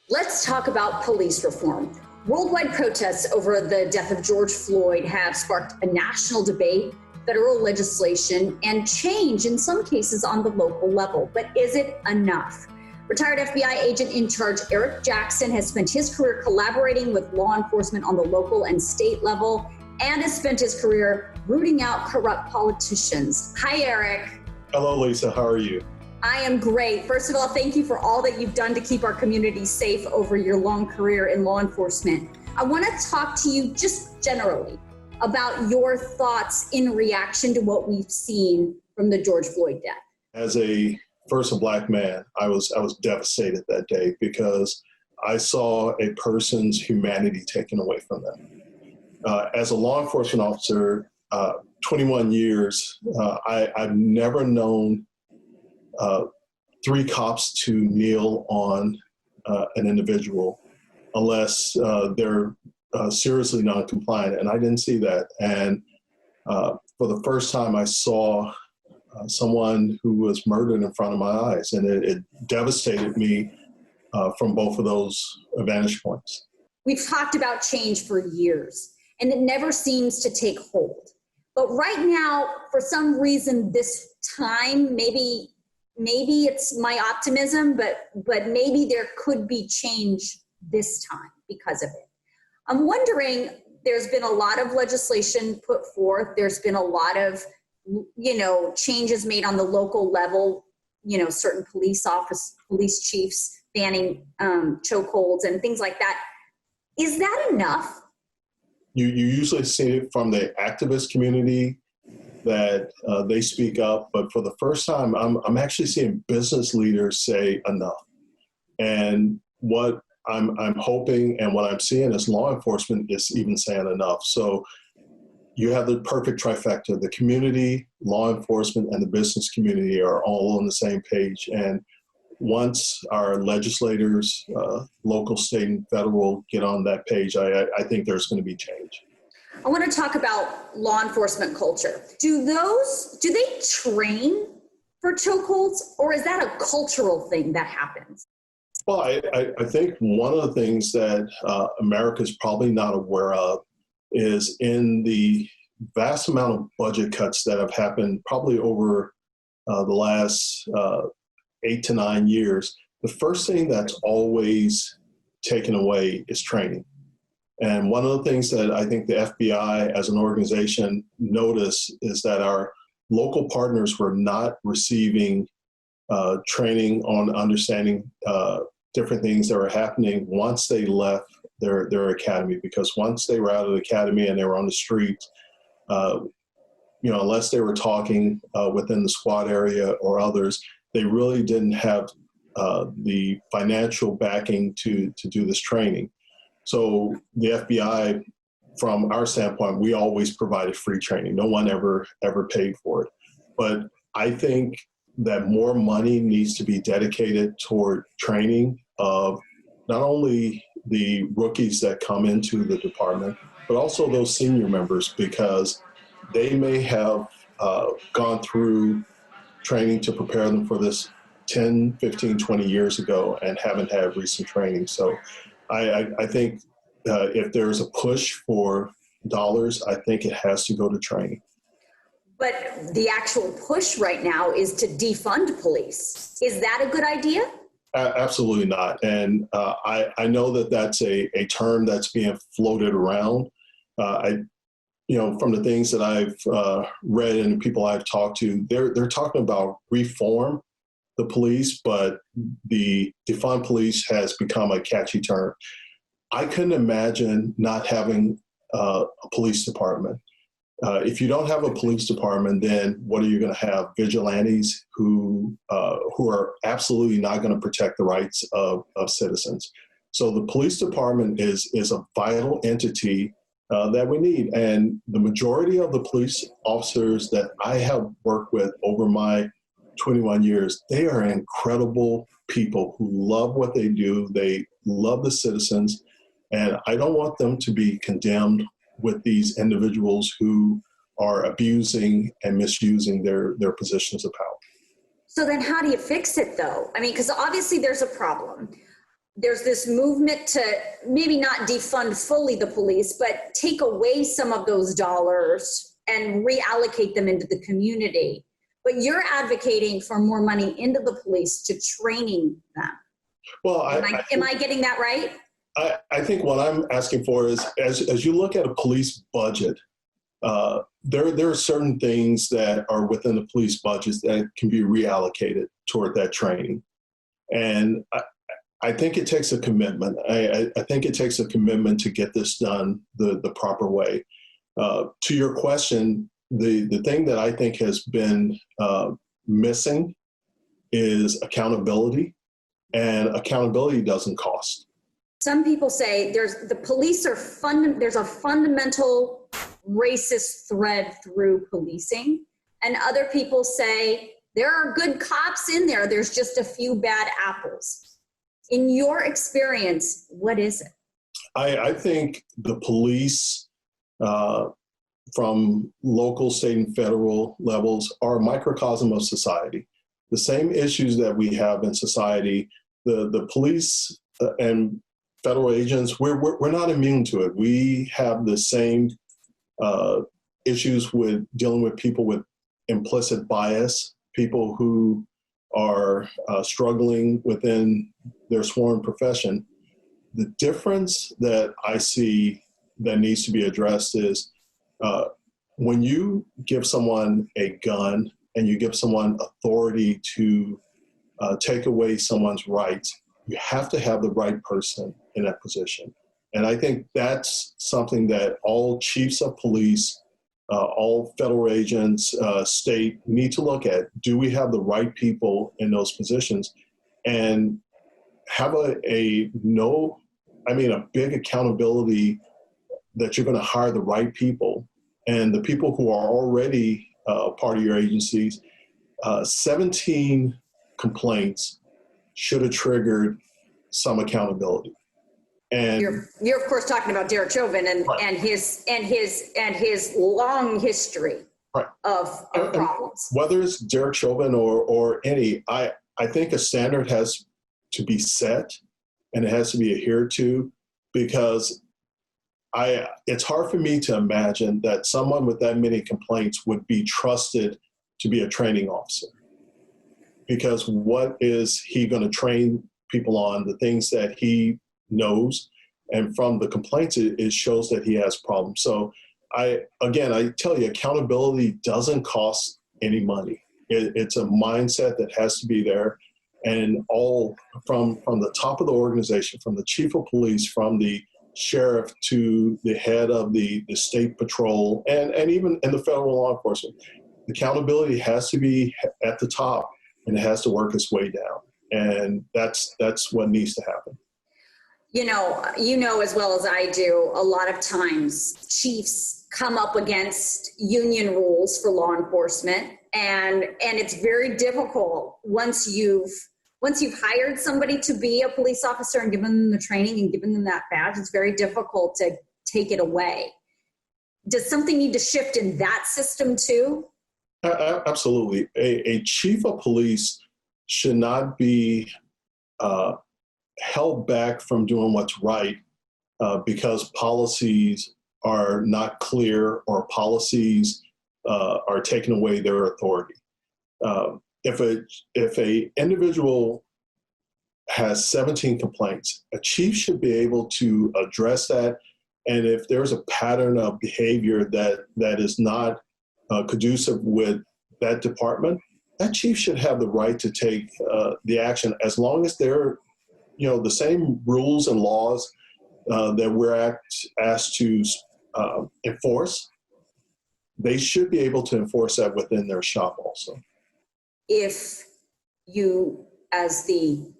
Let's talk about police reform. Worldwide protests over the death of George Floyd have sparked a national debate, federal legislation, and change in some cases on the local level. But is it enough? Retired FBI agent in charge Eric Jackson has spent his career collaborating with law enforcement on the local and state level and has spent his career rooting out corrupt politicians. Hi, Eric. Hello, Lisa. How are you? I am great. First of all, thank you for all that you've done to keep our community safe over your long career in law enforcement. I want to talk to you just generally about your thoughts in reaction to what we've seen from the George Floyd death. As a Black man, I was devastated that day because I saw a person's humanity taken away from them. As a law enforcement officer, 21 years, I've never known 3 cops to kneel on an individual unless they're seriously non-compliant, and I didn't see that. And for the first time, I saw someone who was murdered in front of my eyes, and it devastated me from both of those vantage points. We've talked about change for years, and it never seems to take hold. But right now, for some reason, this time, maybe it's my optimism, but maybe there could be change this time because of it. I'm wondering, there's been a lot of legislation put forth. There's been a lot of, changes made on the local level, certain police chiefs banning chokeholds and things like that. Is that enough? You usually see it from the activist community that they speak up, but for the first time, I'm actually seeing business leaders say enough. And what I'm hoping and what I'm seeing is law enforcement is even saying enough. So you have the perfect trifecta. The community, law enforcement, and the business community are all on the same page. And once our legislators, local, state, and federal get on that page, I think there's going to be change. I want to talk about law enforcement culture. Do they train for chokeholds, or is that a cultural thing that happens? Well, I think one of the things that America's probably not aware of is in the vast amount of budget cuts that have happened probably over the last 8 to 9 years, the first thing that's always taken away is training. And one of the things that I think the FBI as an organization noticed is that our local partners were not receiving training on understanding different things that were happening once they left their academy. Because once they were out of the academy and they were on the street, unless they were talking within the squad area or others, they really didn't have the financial backing to do this training. So the FBI, from our standpoint, we always provided free training. No one ever paid for it. But I think that more money needs to be dedicated toward training of not only the rookies that come into the department, but also those senior members, because they may have gone through training to prepare them for this 10, 15, 20 years ago and haven't had recent training. So I think if there's a push for dollars, I think it has to go to training. But the actual push right now is to defund police. Is that a good idea? Absolutely not. And I know that that's a term that's being floated around. From the things that I've read and people I've talked to, they're talking about reform the police, but the defund police has become a catchy term. I couldn't imagine not having a police department. If you don't have a police department, then what are you going to have? Vigilantes who are absolutely not going to protect the rights of citizens. So the police department is a vital entity that we need. And the majority of the police officers that I have worked with over my 21 years, they are incredible people who love what they do. They love the citizens. And I don't want them to be condemned with these individuals who are abusing and misusing their positions of power. So then how do you fix it, though? I mean, because obviously there's a problem. there's this movement to maybe not defund fully the police, but take away some of those dollars and reallocate them into the community. But you're advocating for more money into the police to training them. Well, am I getting that right? I think what I'm asking for is, as you look at a police budget, there are certain things that are within the police budgets that can be reallocated toward that training. And I think it takes a commitment. I think it takes a commitment to get this done the proper way. To your question, the thing that I think has been missing is accountability, and accountability doesn't cost. Some people say there's a fundamental racist thread through policing, and other people say there are good cops in there. There's just a few bad apples. In your experience, what is it? I think the police, from local, state, and federal levels, are a microcosm of society. The same issues that we have in society, the police and federal agents, we're not immune to it. We have the same issues with dealing with people with implicit bias, people who are struggling within their sworn profession. The difference that I see that needs to be addressed is when you give someone a gun and you give someone authority to take away someone's rights, you have to have the right person in that position. And I think that's something that all chiefs of police, all federal agents, state need to look at. Do we have the right people in those positions? And have a big accountability that you're going to hire the right people. And the people who are already part of your agencies, 17 complaints should have triggered some accountability. And you're of course talking about Derek Chauvin right. and his long history right. of problems. Whether it's Derek Chauvin or any, I think a standard has to be set and it has to be adhered to, because it's hard for me to imagine that someone with that many complaints would be trusted to be a training officer. Because what is he going to train people on? The things that he knows, and from the complaints, it shows that he has problems. So I tell you, accountability doesn't cost any money. It's a mindset that has to be there, and all from the top of the organization, from the chief of police, from the sheriff to the head of the state patrol, and even in the federal law enforcement. Accountability has to be at the top, and it has to work its way down. And that's what needs to happen. You know as well as I do, a lot of times chiefs come up against union rules for law enforcement, and it's very difficult once you've hired somebody to be a police officer and given them the training and given them that badge. It's very difficult to take it away. Does something need to shift in that system too? Absolutely. A chief of police should not be held back from doing what's right because policies are not clear or policies are taking away their authority. If a individual has 17 complaints, a chief should be able to address that. And if there's a pattern of behavior that is not conducive with that department, that chief should have the right to take the action, as long as they're, the same rules and laws that we're asked to enforce. They should be able to enforce that within their shop also. If you, as the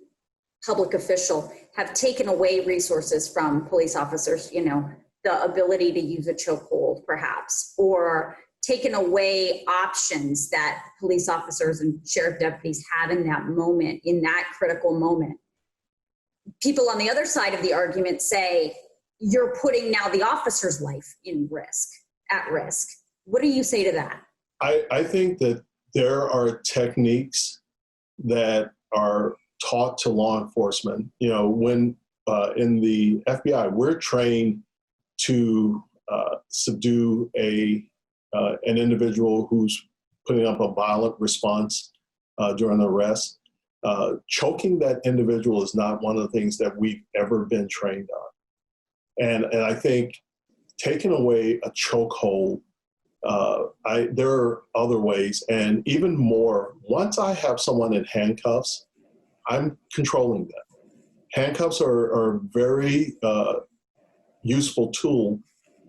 public official, have taken away resources from police officers, the ability to use a chokehold perhaps, or taken away options that police officers and sheriff deputies have in that moment, in that critical moment. People on the other side of the argument say, you're putting now the officer's life at risk. What do you say to that? I think that there are techniques that are taught to law enforcement, when in the FBI, we're trained to subdue an individual who's putting up a violent response during the arrest. Choking that individual is not one of the things that we've ever been trained on. And I think taking away a chokehold, there are other ways. And even more, once I have someone in handcuffs, I'm controlling them. Handcuffs are a very useful tool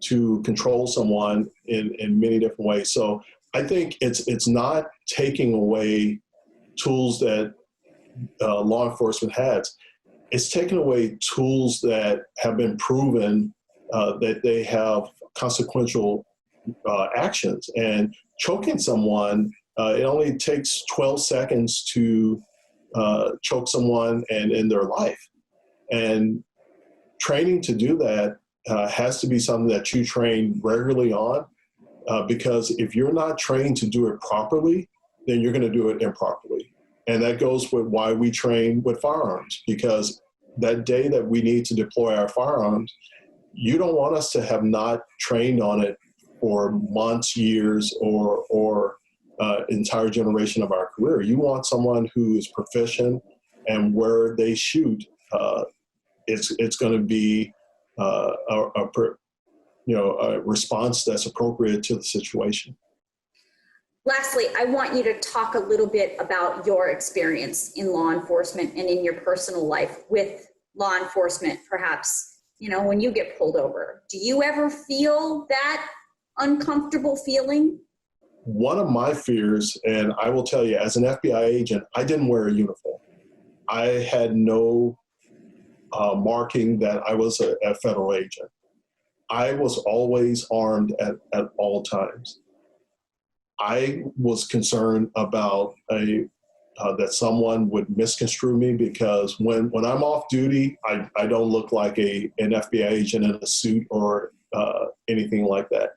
to control someone in many different ways. So I think it's not taking away tools that law enforcement has. It's taking away tools that have been proven that they have consequential actions. And choking someone, it only takes 12 seconds to choke someone and end their life. And training to do that has to be something that you train regularly on, because if you're not trained to do it properly, then you're going to do it improperly. And that goes with why we train with firearms, because that day that we need to deploy our firearms, you don't want us to have not trained on it for months, years, or entire generation of our career. You want someone who is proficient, and where they shoot, it's going to be a response that's appropriate to the situation. Lastly, I want you to talk a little bit about your experience in law enforcement and in your personal life with law enforcement, perhaps, when you get pulled over. Do you ever feel that uncomfortable feeling? One of my fears, and I will tell you, as an FBI agent, I didn't wear a uniform. I had no marking that I was a federal agent. I was always armed at all times. I was concerned about that someone would misconstrue me, because when I'm off duty, I don't look like an FBI agent in a suit or anything like that.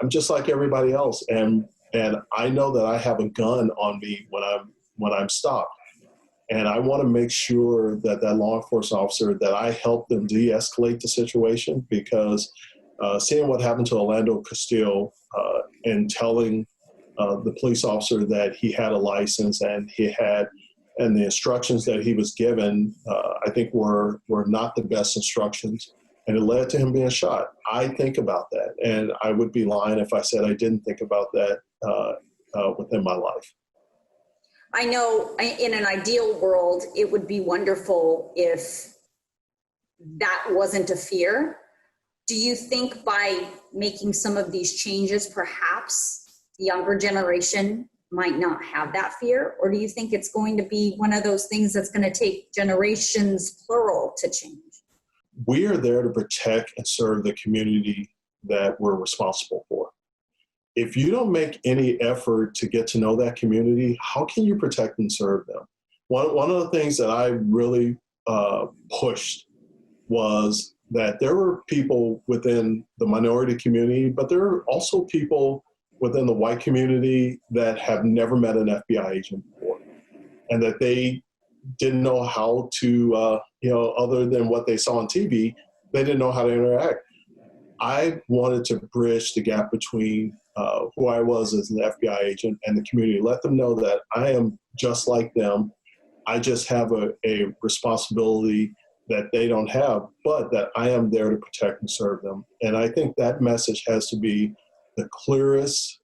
I'm just like everybody else, and I know that I have a gun on me when I'm stopped, and I want to make sure that law enforcement officer, that I help them de-escalate the situation, because seeing what happened to Orlando Castillo and telling the police officer that he had a license and the instructions that he was given, I think were not the best instructions, and it led to him being shot. I think about that, and I would be lying if I said I didn't think about that within my life. I know in an ideal world, it would be wonderful if that wasn't a fear. Do you think by making some of these changes, perhaps the younger generation might not have that fear? Or do you think it's going to be one of those things that's going to take generations, plural, to change? We are there to protect and serve the community that we're responsible for. If you don't make any effort to get to know that community, how can you protect and serve them? One of the things that I really pushed was that there were people within the minority community, but there are also people within the white community that have never met an FBI agent before, and that they didn't know how to, other than what they saw on TV, they didn't know how to interact. I wanted to bridge the gap between who I was as an FBI agent and the community, let them know that I am just like them. I just have a responsibility that they don't have, but that I am there to protect and serve them. And I think that message has to be the clearest,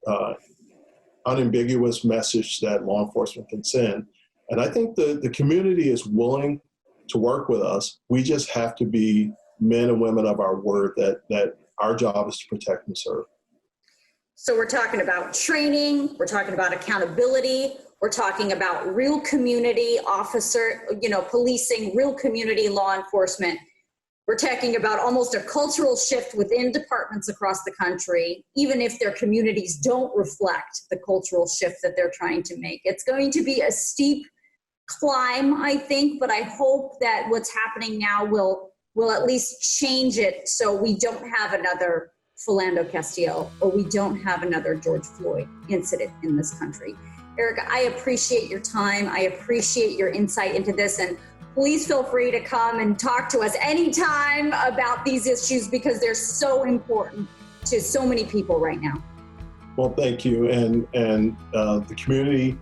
unambiguous message that law enforcement can send. And I think the community is willing to work with us. We just have to be men and women of our word that our job is to protect and serve. So we're talking about training, we're talking about accountability, we're talking about real community policing, real community law enforcement. We're talking about almost a cultural shift within departments across the country, even if their communities don't reflect the cultural shift that they're trying to make. It's going to be a steep climb, I think, but I hope that what's happening now will at least change it so we don't have another Philando Castillo or we don't have another George Floyd incident in this country. Erica, I appreciate your time. I appreciate your insight into this, and please feel free to come and talk to us anytime about these issues because they're so important to so many people right now. Well, thank you. And the community,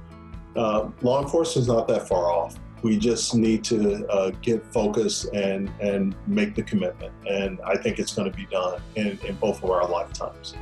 law enforcement is not that far off. We just need to get focused and make the commitment. And I think it's going to be done in both of our lifetimes.